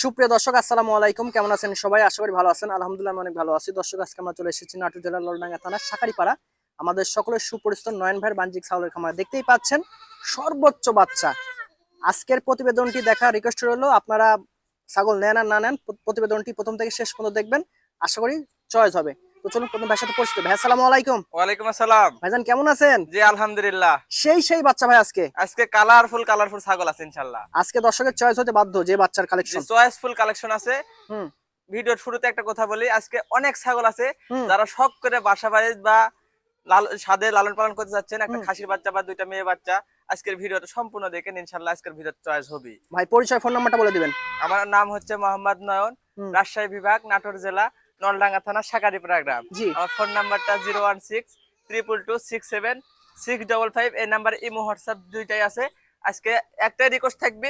সুপ্রিয় দর্শক আসসালামু আলাইকুম, কেমন আছেন সবাই? আশা করি ভালো আছেন। আলহামদুলিল্লাহ আমি অনেক ভালো আছি। দর্শক আজকে আমরা চলে এসেছি নাটোর জেলার ললডাঙ্গা থানার সাকারিপাড়া, আমাদের সকলের সুপরিচিত নয়ন ভাইয়ের বাণিজ্যিক ছাগলের খামার। দেখতেই পাচ্ছেন সর্বোচ্চ বাচ্চা। আজকের প্রতিবেদনটি দেখা রিকোয়েস্ট রইলো, আপনারা ছাগল নেন আর না নেন প্রতিবেদনটি প্রথম থেকে শেষ পর্যন্ত দেখবেন, আশা করি চয়েস হবে। তো চলুন প্রথম ভাইয়ের সাথে পরিচিত। ভাই আসসালামু আলাইকুম। ওয়ালাইকুম আসসালাম। ভাইজান কেমন আছেন? জি আলহামদুলিল্লাহ। সেই বাচ্চা ভাই আজকে কালারফুল ছাগল আছে ইনশাআল্লাহ। আজকে দর্শকের চয়েস হতে বাধ্য যে বাচ্চার কালেকশন, চয়েসফুল কালেকশন আছে। হুম ভিডিওর শুরুতে একটা কথা বলি, আজকে অনেক ছাগল আছে হুম যারা শখ করে বাসা বাড়ি বা সাদে লালন পালন করতে যাচ্ছেন, একটা খাসির বাচ্চা বা দুইটা মেয়ে বাচ্চা, আজকের ভিডিওটা সম্পূর্ণ দেখেন, ইনশাআল্লাহ আজকের ভিডিও চয়েস হবে। ভাই পরিচয় ফোন নাম্বারটা বলে দিবেন। আমার নাম হচ্ছে মোহাম্মদ নয়ন, রাজশাহী বিভাগ, নাটোর জেলা, নলডাঙ্গা থানা, সাকারিপাড়া গ্রাম। জি, আমার ফোন নাম্বারটা 016-222-667-655। এই নাম্বারে ইমো হোয়াটসঅ্যাপ দুইটাই আছে। আজকে একটাই রিকোয়েস্ট থাকবে,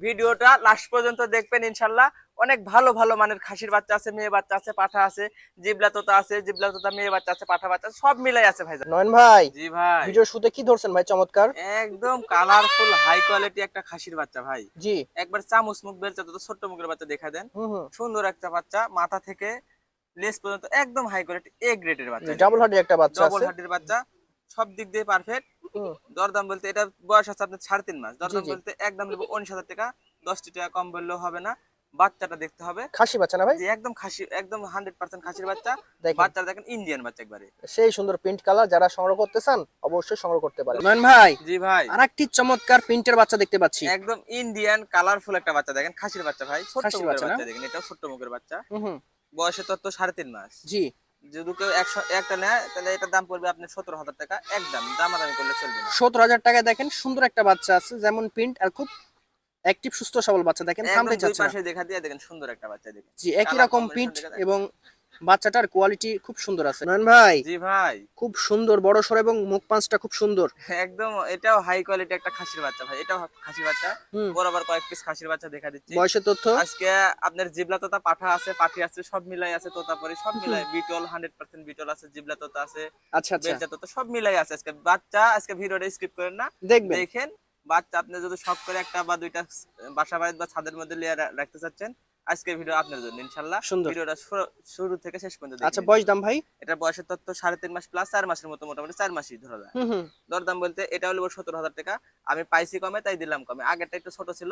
ভিডিওটা লাস্ট পর্যন্ত দেখবেন ইনশাআল্লাহ। অনেক ভালো ভালো মানের খাসির বাচ্চা আছে, মেয়ে বাচ্চা আছে, পাঠা আছে, জিবলা তোতা আছে, জিবলা তোতা মেয়ে বাচ্চা আছে, পাঠা বাচ্চা সব মিলাই আছে ভাই। নয়ন ভাই, জি ভাই, ভিডিওর শুরুতে কি ধরছেন ভাই? চমৎকার একদম কালারফুল হাই কোয়ালিটি একটা খাসির বাচ্চা ভাই। জি, একবার চামচ মুখ বেলচা তো ছোট্ট মুখের বাচ্চা দেখা দেন। সুন্দর একটা বাচ্চা, মাথা থেকে লেস পর্যন্ত একদম হাই কোয়ালিটি এ গ্রেডের বাচ্চা, ডাবল হার্ডের একটা বাচ্চা আছে, ডাবল হার্ডের বাচ্চা, সব দিক দিয়ে পারফেক্ট। দরদাম বলতে এটা বয়স আছে আপনার 3.5 মাস, দরদাম বলতে একদম নেব 19,000 টাকা, 10 টাকা কম বললেও হবে না। বাচ্চাটা দেখতে হবে, খাসি বাচ্চা না ভাই? জি একদম খাসি, একদম 100% খাসির বাচ্চা। বাচ্চাটা দেখেন ইন্ডিয়ান বাচ্চা একবারে, সেই সুন্দর প্রিন্ট কালার। যারা সংগ্রহ করতে চান অবশ্যই সংগ্রহ করতে পারেন। নয়ন ভাই, জি ভাই, আরেকটি চমৎকার প্রিন্টের বাচ্চা দেখতে পাচ্ছি, একদম ইন্ডিয়ান কালারফুল একটা বাচ্চা দেখেন, খাসির বাচ্চা ভাই, ছোট মুখের বাচ্চা দেখেন, এটাও ছোট মুখের বাচ্চা। বয়সে তো 3.5 মাস। জি, যদি কেউ একটা নেয় তাহলে এটার দাম পড়বে আপনার 17,000 টাকা, একদম দামাদামি করলে চলবে না। 17,000 টাকায় দেখেন সুন্দর একটা বাচ্চা আছে, যেমন প্রিন্ট আর খুব অ্যাক্টিভ সুস্থ সবল বাচ্চা। দেখেন থামতে চাচ্ছে না, পাশে দেখা দিয়ে দেখেন সুন্দর একটা বাচ্চা দেখেন। জি একই রকম প্রিন্ট এবং বাচ্চাটার কোয়ালিটি খুব সুন্দর আছে। নয়ন ভাই, জি ভাই, খুব সুন্দর বড় সর এবং মুখ পাঁচটা খুব সুন্দর, একদম এটাও হাই কোয়ালিটি একটা খাসির বাচ্চা ভাই, এটাও খাসির বাচ্চা। বরাবর কয়েক পিস খাসির বাচ্চা দেখা দিচ্ছি। বয়সের তথ্য আজকে আপনার জিবলা তোতা পাঠা আছে, পাঠি আছে, সব মিলাই আছে, তোতাপরি সব মিলাই, বিটল 100% বিটল আছে, জিবলা তোতা আছে, আচ্ছা আচ্ছা, বেলচা তোতা সব মিলাই আছে। আজকে বাচ্চা, আজকে ভিডিওটা স্কিপ করেন না, দেখেন বাচ্চা। আপনি যদি শখ করে একটা বা দুইটা বাসা বাড়ি বা ছাদের মধ্যে লিয়ে রাখতে চাচ্ছেন, আজকের ভিডিও আপনার জন্য ইনশাআল্লাহ। ভিডিওটা শুরু থেকে শেষ পর্যন্ত দেখুন। আচ্ছা বয়স দাম ভাই? এটা বয়সের তথ্য 3.5 মাস প্লাস 4 মাসের মতো, মোটামুটি 4 মাসই ধরা যায়। দরদাম বলতে এটা হলো 17,000 টাকা, আমি পাইছি কমে তাই দিলাম কমে। আগেরটা একটু ছোট ছিল,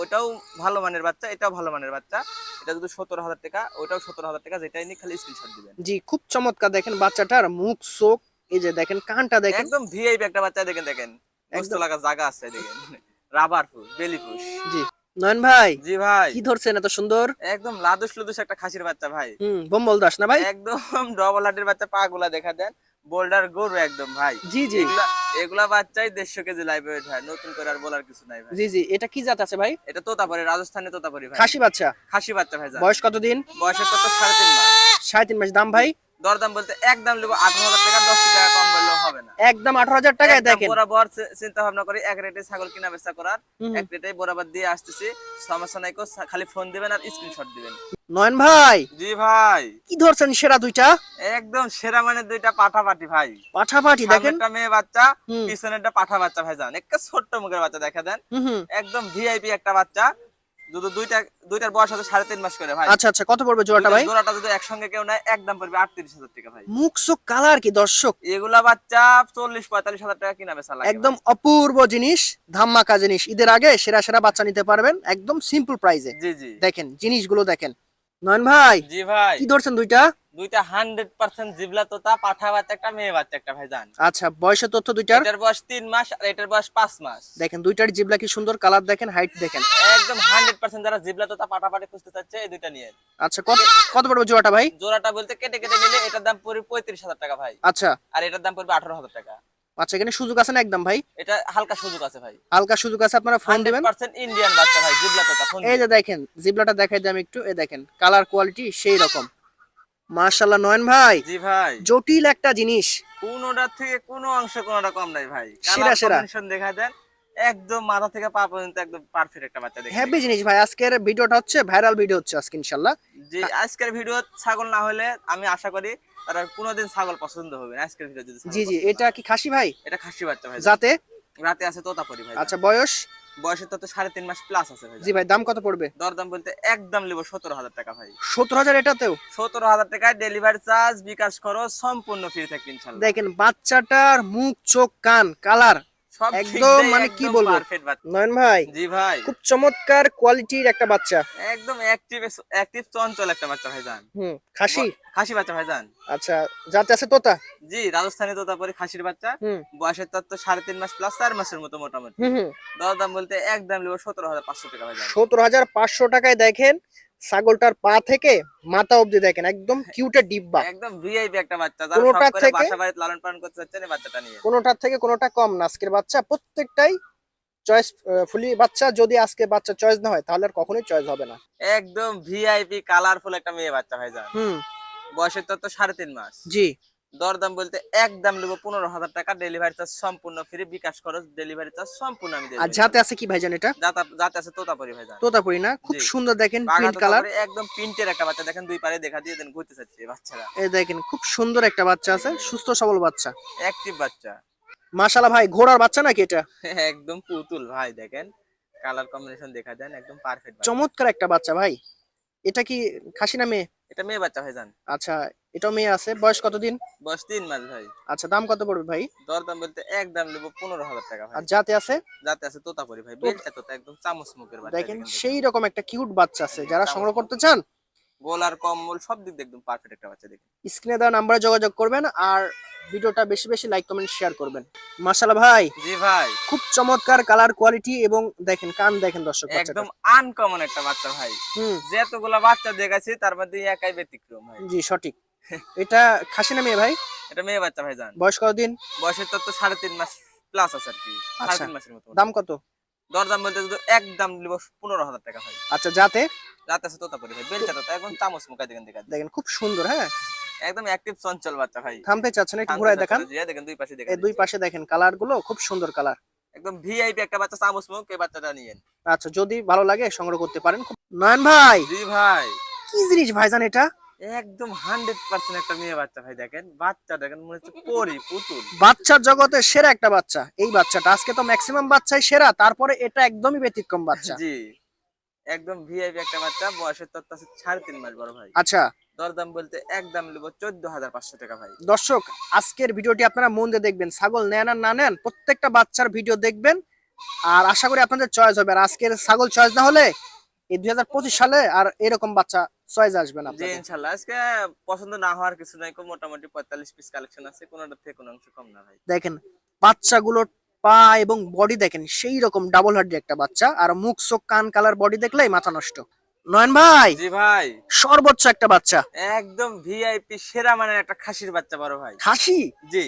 ওটাও ভালো মানের বাচ্চা, এটাও ভালো মানের বাচ্চা। এটা যদি 17,000 টাকা, ওটাও 17,000 টাকা, যেটাই নি খালি স্ক্রিনশট দিবেন। জি খুব চমৎকার। দেখেন বাচ্চাটার মুখ চোখ, এই যে দেখেন কানটা দেখেন, একদম ভিআইপি একটা বাচ্চা। দেখেন গোস্ত লাগা জায়গা আছে, দেখেন রাবার ফুল বেলি ফুস। জি নয়ন ভাই, জি ভাই, কি ধরছেন এত সুন্দর? একদম লাদুস লুদুস একটা খাসির বাচ্চা ভাই। বোম্বল দাস না ভাই? একদম ডবল হার্টের বাচ্চা, পা গুলা দেখা দেন, বোল্ডার গরু একদম ভাই। জি জি, এগুলা বাচ্চাই 150 কেজি লাইভ ওয়েট হয়, নতুন করে আর বলার কিছু নাই ভাই। জি জি, এটা কি জাত আছে ভাই? এটা তোতাপুরি, রাজস্থানে তোতাপুরি ভাই, খাসি বাচ্চা, খাসি বাচ্চা ভাই। বয়স কতদিন? বয়সের তো 3.5 মাস। 3.5 মাস। দাম ভাই? দরদাম বলতে একদম নেব 18,000 টাকা, 10 টাকা কম বললেও হবে না, একদম 18,000 টাকায়। দেখেন বরাবর চিন্তা ভাবনা করি এক রেটে ছাগল কিনা বেচা করার, এক রেটে বরাবর দিয়ে আসতেছি। সমস্যা নাই, খালি ফোন দিবেন আর স্ক্রিনশট দিবেন। নয়ন ভাই, জি ভাই, কি ধরছেন সেরা দুইটা? একদম সেরা মানে দুইটা পাঠাপাটি ভাই, পাঠাপাটি। দেখেন একটা মেয়ে বাচ্চা, পিছনেরটা পাঠা বাচ্চা ভাই। জান একটা ছোট্ট মুখের বাচ্চা দেখা দেন, একদম ভিআইপি একটা বাচ্চা। দুইটার বয়স আছে 3.5 মাস করে ভাই। আচ্ছা আচ্ছা, কত পড়বে জোড়াটা ভাই? জোড়াটা যদি একসঙ্গে কেউ নেয় একদম পড়বে 38,000 টাকা ভাই। মুখ চোখ কালার কি দর্শক, এগুলা বাচ্চা 40-45,000 টাকা কিনা বেচা লাগে, একদম অপূর্ব জিনিস, ধামাকা জিনিস। ঈদের আগে সেরা সেরা বাচ্চা নিতে পারবেন একদম সিম্পল প্রাইসে। জি জি, দেখেন জিনিসগুলো দেখেন। নয়ন ভাই, জি ভাই, কি ধরছেন দুইটা? 100% জিবলা তোতা, পাঠা বাচ্চা একটা, মেয়ে বাচ্চা একটা ভাই। জান আচ্ছা বয়সের তথ্য দুইটার? এটার বয়স 3 মাস আর এটার বয়স 5 মাস। দেখেন দুইটার জিবলা কি সুন্দর, কালার দেখেন, হাইট দেখেন, একদম 100% যারা জিবলা তোতা পাঠাপাটি খুঁজতে চাচ্ছে এই দুইটা নিয়ে। আচ্ছা কত পড়বে জোড়াটা ভাই? জোড়াটা বলতে কেটে কেটে নিলে এটার দাম পড়বে 35,000 টাকা ভাই। আচ্ছা, আর এটার দাম পড়বে 18,000 টাকা। আচ্ছা এখানে সুযোগ আছে না একদম ভাই? এটা হালকা সুযোগ আছে ভাই, হালকা সুযোগ আছে, আপনারা ফোন দিবেন। 100% ইন্ডিয়ান বাচ্চা ভাই, জিবলা তোতা। ফোন এই যে দেখেন জিবলাটা দেখাই দিই আমি একটু, এই দেখেন কালার কোয়ালিটি সেই রকম, মাশাআল্লাহ। নয়ন ভাই, জি ভাই, জটিল একটা জিনিস, কোনোটা থেকে কোনো অংশ কোনোটা কম নাই ভাই। সেরা সেরা দেখা দেন, একদম মাথা থেকে পা পর্যন্ত একদম পারফেক্ট একটা বাচ্চা দেখেন। হেভি জিনিস ভাই। আজকের ভিডিওটা হচ্ছে ভাইরাল ভিডিও হচ্ছে আজকে ইনশাআল্লাহ। জি আজকের ভিডিও ছাগল না হলে আমি আশা করি তারা কোনোদিন ছাগল পছন্দ হবে না। আজকের ভিডিও যদি জি জি, এটা কি খাসি ভাই? এটা খাসি বাচ্চা ভাই, যাতে রাতে আছে তোতাপুরি ভাই। আচ্ছা বয়স? বয়সের তত 3.5 মাস প্লাস আছে ভাই। জি ভাই, দাম কত পড়বে? দরদাম বলতে একদম নেব 17,000 টাকা ভাই। 17,000 এটাতেও? 17,000 টাকায় ডেলিভারি চার্জ বিকাশ খরচ সম্পূর্ণ ফ্রি থাকবে ইনশাআল্লাহ। দেখেন বাচ্চাটার মুখ চোখ কান কালার সব একদম মানে কি বলবো পারফেক্ট বাচ্চা। নয়ন ভাই, জি ভাই, খুব চমৎকার কোয়ালিটির একটা বাচ্চা। একদম অ্যাক্টিভ চঞ্চল একটা বাচ্চা ভাইজান। খাসি? খাসি বাচ্চা ভাইজান। আচ্ছা, যাতে আছে তোতা? জি, রাজস্থানী তোতাপুরি খাসির বাচ্চা। হুম বয়সের তত্ত্ব 3.5 মাস প্লাস 4 মাসের মতো মোটামুটি। হুম। দরদাম বলতে একদম নেব 17,500 টাকা ভাইজান। 17,500 টাকায় দেখেন ছাগলটার পা থেকে মাথা অবধি দেখেন একদম কিউটের ডিব্বা। একদম ভিআইপি একটা বাচ্চা, যারা কোনোটার শখ করে থেকে বাসা বাড়িতে লালন পালন করতে চাচ্ছেন এই বাচ্চাটা নিয়ে। কোনোটার থেকে কোনোটা কম না, আজকের বাচ্চা প্রত্যেকটাই চয়েস ফুলি বাচ্চা। যদি আজকে বাচ্চা চয়েস না হয় তাহলে আর কখনোই চয়েস হবে না। একদম ভিআইপি কালারফুল একটা মেয়ে বাচ্চা ভাইজান। বয়সের তত্ত্ব 3.5 মাস। জি। দরদাম বলতে একদম নেব 15,000 টাকা, ডেলিভারি চার্জ সম্পূর্ণ ফ্রি, বিকাশ খরচ ডেলিভারি চার্জ সম্পূর্ণ আমি দিয়ে আর দেব। যাতে আছে কি ভাইজান এটা? যাতে আছে তোতাপুরি ভাইজান। তোতাপুরি না? খুব জি। সুন্দর দেখেন বাঘা প্রিন্ট কালার। তোতাপুরি একদম প্রিন্টের একটা বাচ্চা, দেখেন দুই পারে দেখা দিয়ে দেন ঘুরতে চাচ্ছে এই বাচ্চারা। এই দেখেন খুব সুন্দর একটা বাচ্চা আছে, সুস্থ সবল বাচ্চা। অ্যাক্টিভ বাচ্চা। মাশাআল্লাহ ভাই, ঘোড়ার বাচ্চা নাকি এটা? একদম পুতুল ভাই, দেখেন কালার কম্বিনেশন দেখা দেন, একদম পারফেক্ট বাচ্চা। চমৎকার একটা বাচ্চা ভাই। এটা কি খাসি না মেয়ে? এটা মেয়ে বাচ্চা ভাইজান। আচ্ছা, এটাও মেয়ে আছে। বয়স কতদিন? বয়স 3 মাস ভাই। আচ্ছা, দাম কত পড়বে ভাই? দরদাম বলতে একদম নেব 15,000 টাকা ভাই। আর যাতে আছে? যাতে আছে তোতাপুরি ভাই, বেলটা তোতা, একদম চামচ মুখের বাচ্চা। দেখেন সেই রকম একটা কিউট বাচ্চা আছে, যারা সংগ্রহ করতে চান গোলার কম্বল সব দিক দিয়ে একদম পারফেক্ট একটা বাচ্চা, দেখেন। স্ক্রিনে দেওয়া নাম্বারে যোগাযোগ করবেন আর ভিডিওটা বেশি বেশি লাইক কমেন্ট শেয়ার করবেন। মাশাআল্লাহ ভাই, জি ভাই, খুব চমৎকার কালার কোয়ালিটি এবং দেখেন কান দেখেন দর্শক বাচ্চাটার। একদম আনকমন একটা বাচ্চা ভাই। হুম যতগুলা বাচ্চা দেখাচ্ছি তার মধ্যে একাই ব্যতিক্রম ভাই। জি সঠিক। এটা খাসি না মেয়ে ভাই? এটা মেয়ে বাচ্চা ভাইজান। বয়স কতদিন? বয়সের তত্ত্ব 3.5 মাস প্লাস আছে আর কি, আচ্ছা। 3.5 মাসের মতো। দাম কত? দরদাম বলতে শুধু একদম নিব 15,000 টাকা ভাই। আচ্ছা, যাতে? যাতে আছে তোতাপুরি ভাই, বেলটা তোতা, একদম চামচ মুখা দেখেন দেখা দেখেন খুব সুন্দর। হ্যাঁ, একদম অ্যাক্টিভ চঞ্চল বাচ্চা ভাই। থামতে চাচ্ছেন একটু ঘুরায় দেখান। দেখেন দুই পাশে এই দেখেন, দুই পাশে দেখেন কালার গুলো খুব সুন্দর কালার। একদম ভিআইপি একটা বাচ্চা, চামচ মুখ, এই বাচ্চাটা নিয়েন। আচ্ছা, যদি ভালো লাগে সংগ্রহ করতে পারেন। নয়ন ভাই, জি ভাই, কি জিনিস ভাইজান এটা? একদম 100% একটা মেয়ে বাচ্চা ভাই, দেখেন বাচ্চা দেখেন মনে হচ্ছে পরি পুতুল। বাচ্চার জগতে সেরা একটা বাচ্চা এই বাচ্চাটা। আজকে তো ম্যাক্সিমাম বাচ্চাই সেরা, তারপরে এটা একদমই ব্যতিক্রম বাচ্চা। জি, একদম ভিআইপি একটা বাচ্চা। বয়সের তত্ত্ব আছে 3.5 মাস বড় ভাই। আচ্ছা দরদাম বলতে একদম নেব 14,500 টাকা ভাই। দর্শক, আজকের ভিডিওটি আপনারা মন দিয়ে দেখবেন, ছাগল নেন আর না নেন প্রত্যেকটা বাচ্চার ভিডিও দেখবেন আর আশা করি আপনাদের চয়েস হবে। আর আজকের ছাগল চয়েস না হলে এই 2025 সালে আর এরকম বাচ্চা চয়েস আসবে না জি আপনাদের। ইনশাআল্লাহ, আজকে পছন্দ না হওয়ার কিছু নাই, মোটামুটি 45 পিস কালেকশন আছে, কোনটার থেকে কোনো অংশ কম না ভাই। দেখেন বাচ্চাগুলোর পা এবং বডি দেখেন সেই রকম ডাবল হার্ডি একটা বাচ্চা, আর মুখ চোখ কান কালার বডি দেখলেই মাথা নষ্ট। নয়ন ভাই, জি ভাই, সর্বোচ্চ একটা বাচ্চা একদম ভিআইপি সেরা মানের একটা খাসির বাচ্চা বড় ভাই। খাসি? জি,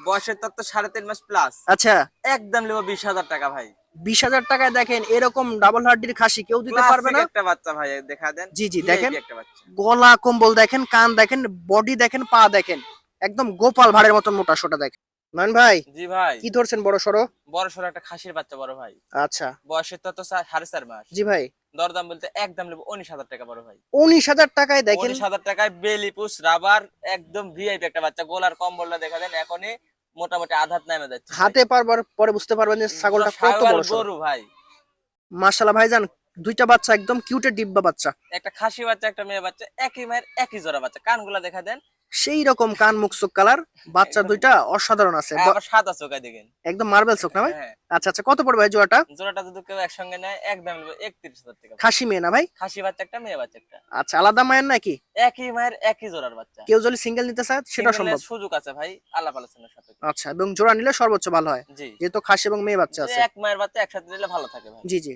বয়সের তত্ত্ব 3.5 মাস প্লাস। আচ্ছা, একদম নেব 20,000 টাকা ভাই। 20,000 টাকায় দেখেন এরকম ডাবল হার্ডির খাসি কেউ দিতে পারবে না। ক্লাসিক একটা বাচ্চা ভাই, দেখা দেন। জি জি, VIP দেখেন একটা বাচ্চা। গলা কম্বল দেখেন, কান দেখেন, বডি দেখেন, পা দেখেন, একদম গোপাল ভাড়ের মতন মোটা সোটা দেখেন। নয়ন ভাই, জি ভাই, কি ধরছেন বড় সড়ো? বড় সড়ো একটা খাসির বাচ্চা বড় ভাই। আচ্ছা বয়সের তত্ত্ব 4.5 মাস। জি ভাই, দরদাম বলতে একদম নেব 19,000 টাকা বড় ভাই। 19,000 টাকায় দেখেন 19,000 টাকায় বেলি পুশ রাবার, একদম ভিআইপি একটা বাচ্চা। গোলার কম্বলটা দেখা দেন, এখনই মোটামুটি আধাত নামে যাচ্ছে ভাই। হাতে পারবার পরে বুঝতে পারবেন যে ছাগলটা কত ছাগল বড় সড়ো। গরু ভাই। মাশাআল্লাহ ভাইজান, দুইটা বাচ্চা একদম কিউটের ডিব্বা বাচ্চা। একটা খাসি বাচ্চা একটা মেয়ে বাচ্চা, একই মায়ের একই জোড়া বাচ্চা। কানগুলা দেখা দেন, সেই রকম কান মুখ চোখ কালার, বাচ্চা একদম। দুইটা অসাধারণ আছে, আবার সাদা চোখা দেখেন, একদম মার্বেল চোখ না ভাই? হ্যাঁ। আচ্ছা আচ্ছা, কত পড়বে ভাই জোড়াটা? জোড়াটা যদি কেউ একসঙ্গে নেয় একদম নেব 31,000 টাকা। খাসি মেয়ে না ভাই? খাসি বাচ্চা একটা মেয়ে বাচ্চা একটা, আচ্ছা, আলাদা মায়ের নাকি? একই মায়ের একই জোড়ার বাচ্চা। কেউ যদি সিঙ্গেল নিতে চায় সেটা Single এর সম্ভব? সুযোগ আছে ভাই, আলাপ আলোচনার সাপেক্ষে। আচ্ছা, এবং জোড়া নিলে সর্বোচ্চ ভালো হয়, জি, যেহেতু খাসি এবং মেয়ে বাচ্চা যে আছে। এক মায়ের বাচ্চা একসাথে নিলে ভালো থাকে ভাই। জি জি,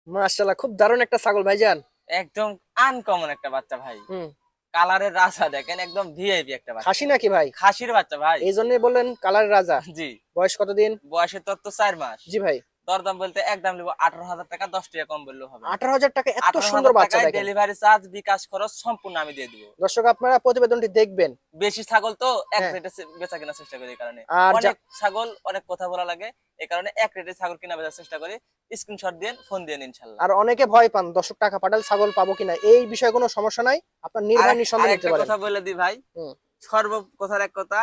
মাশাআল্লাহ খুব দারুণ একটা ছাগল ভাইজান। একদম আনকমন একটা বাচ্চা ভাই। হুম, কালারের রাজা দেখেন, একদম ভিআইপি একটা বাচ্চা। খাসি নাকি ভাই? খাসির বাচ্চা ভাই। এই জন্যই বললেন কালারের রাজা। জি, বয়স কতদিন? বয়সের তত্ত্ব 4 মাস। জি ভাই, দরদাম বলতে একদম নেব 18,000 টাকা, 10 টাকা কম বললেও হবে। 18,000 টাকা এত সুন্দর বাচ্চা দেখেন। ডেলিভারি চার্জ বিকাশ খরচ সম্পূর্ণ আমি দিয়ে দিব। দর্শক আপনারা প্রতিবেদনটি দেখবেন। বেশি ছাগল তো এক হ্যাঁ। রেটে বেচা কেনার চেষ্টা করি, এই কারণে আর অনেক ছাগল অনেক কথা বলা লাগে, এই কারণে এক রেটে ছাগল কিনা বেচার চেষ্টা করি। স্ক্রিনশট দেন, ফোন দেন ইনশাআল্লাহ। আর অনেকে ভয় পান দর্শক টাকা পাঠালে ছাগল পাবো কিনা, এই বিষয়ে কোনো সমস্যা নাই, আপনার নির্ভয় নিঃসন্দেহে নিতে আরেকটা পারেন। কথা বলে দি ভাই, হুম। কথার এক কথা,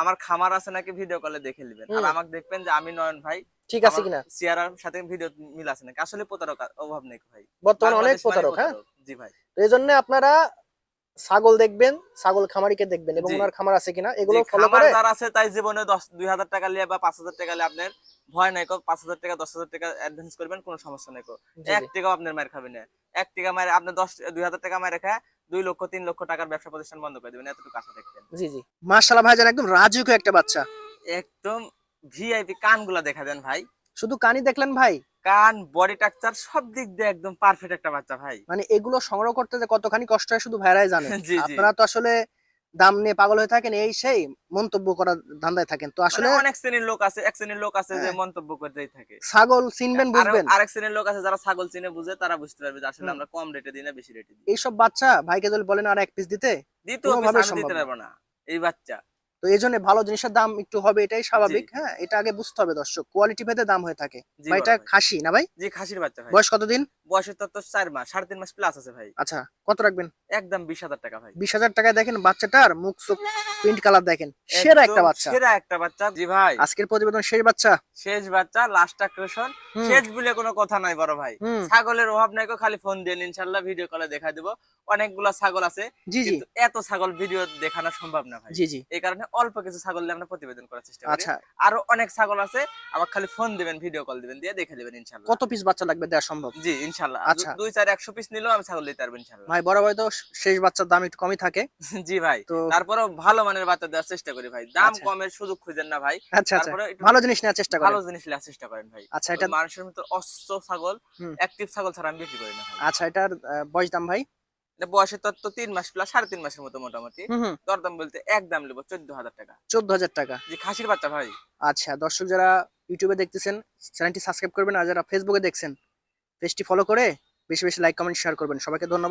আমার খামার আছে নাকি ভিডিও কলে দেখে নেবেন, আর আমাকে দেখবেন যে আমি নয়ন ভাই ঠিক আছে কিনা? চেহারার সাথে ভিডিও মিল আছে নাকি, আসলে প্রতারক অভাব নেই ভাই, বর্তমানে অনেক বাংলাদেশ মানে প্রতারক। হ্যাঁ, জি ভাই। তো এই জন্য আপনারা ছাগল দেখবেন, ছাগল খামারিকে দেখবেন এবং জি। ওনার খামার আছে কিনা জি, এগুলো ফলো খামার করে। যারা আছে তাই জীবনে 2,000 টাকা লিয়ে বা 5,000 টাকা লিয়ে আপনার ভয় নাই, 5,000 টাকা 10,000 টাকা অ্যাডভান্স করবেন, কোনো সমস্যা নাই। জি এক জি টাকাও আপনার মার খাবে না, এক টাকা মার আপনার 2,000 টাকা মার রেখে 2 লক্ষ 3 লক্ষ টাকার ব্যবসা প্রতিষ্ঠান বন্ধ করে দিবেন, এতটুকু আশা দেখবেন। জি জি মাশাআল্লাহ ভাইজান, একদম রাজুকে একটা বাচ্চা। একদম ভিআইপি, কানগুলা দেখা দেন ভাই, শুধু কানি দেখলেন ভাই? কান বডি স্ট্রাকচার সব দিক দিয়ে একদম পারফেক্ট একটা বাচ্চা ভাই। মানে এগুলো সংগ্রহ করতে যে কতখানি কষ্ট হয় শুধু ভাইরাই জানে। জি জি, আপনারা তো আসলে দাম নিয়ে পাগল হয়ে থাকেন, এই সেই মন্তব্য করার ধান্দায় থাকেন। তো মানে আসলে অনেক শ্রেণীর লোক আছে, এক শ্রেণীর লোক আছে যে হ্যাঁ, মন্তব্য করতেই থাকে। ছাগল চিনবেন বুঝবেন। আরেক শ্রেণীর লোক আছে যারা ছাগল চিনে বুঝে, তারা বুঝতে পারবে যে আসলে হুম, আমরা কম রেটে দিই না বেশি রেটে দিই। এইসব বাচ্চা ভাইকে যদি বলেন আর এক পিস দিতে, দ্বিতীয় পিস কোনোভাবেই আমি সম্ভব দিতে না। পারবো না এই বাচ্চা। তো এই জন্য ভালো জিনিসের দাম একটু হবে, এটাই জি স্বাভাবিক। হ্যাঁ, এটা আগে বুঝতে হবে দর্শক, কোয়ালিটি ভেদে দাম হয়ে থাকে। জি ভাই বড় এটা ভাই, খাসি না ভাই? জি খাসির বাচ্চা ভাই। বয়স কতদিন? বয়সের তো 4 মাস, 3.5 মাস প্লাস আছে ভাই। আচ্ছা, কত রাখবেন? একদম 20,000 টাকা ভাই। 20,000 টাকায় দেখেন বাচ্চাটার মুখ চোখ প্রিন্ট কালার দেখেন, সেরা একটা একদম বাচ্চা। সেরা একটা বাচ্চা জি ভাই। আজকের প্রতিবেদন শেষ বাচ্চা। শেষ বাচ্চা, লাস্ট আকর্ষণ। হুম শেষ বলে কোনো কথা নাই বড় ভাই। হুম ছাগলের অভাব নাই, খালি ফোন দেন, ইনশাআল্লাহ ভিডিও কলে দেখাই দেব। অনেকগুলা ছাগল আছে, জি জি কিন্তু এত ছাগল ভিডিও দেখানো সম্ভব না ভাই। জি জি এই কারণে অল্প কিছু ছাগল নিয়ে আমরা প্রতিবেদন করার চেষ্টা করি। আচ্ছা, আরো অনেক ছাগল আছে, আবার খালি ফোন দিবেন, ভিডিও কল দিবেন, দিয়ে দেখে দিবেন ইনশাআল্লাহ। কত পিস বাচ্চা লাগবে দেওয়া সম্ভব? জি ইনশাআল্লাহ। আচ্ছা 2 4 100 পিস নিলেও আমি ছাগল দিতে পারবো ইনশাআল্লাহ। ভাই, বরাবর তো শেষ বাচ্চার দাম একটু কমই থাকে। জি ভাই। তো তারপরেও ভালো মানের বাচ্চা দেওয়ার চেষ্টা করি ভাই। দাম আচ্ছা কমের সুযোগ খুঁজেন না ভাই। আচ্ছা আচ্ছা, তারপরে একটু ভালো জিনিস নেওয়ার চেষ্টা করেন। ভালো জিনিস নেওয়ার চেষ্টা করেন ভাই। আচ্ছা ওই এটা মানুষের মতো অসুস্থ ছাগল, হুম অ্যাক্টিভ ছাগল ছাড়া আমি বিক্রি করি না ভাই। আচ্ছা, এটার বয়স দাম ভাই? এটা বয়সের তত্ত্ব 3 মাস প্লাস 3.5 মাসের মতো মোটামুটি। হুম দরদাম বলতে একদম নেব 14,000 টাকা। 14,000 টাকা। জি খাসির বাচ্চা ভাই। আচ্ছা, দর্শক যারা ইউটিউবে দেখতেছেন চ্যানেলটি সাবস্ক্রাইব করবেন, আর যারা ফেসবুকে দেখছেন পেজটি ফলো করে বেশি বেশি লাইক কমেন্ট শেয়ার করবেন। সবাইকে ধন্যবাদ।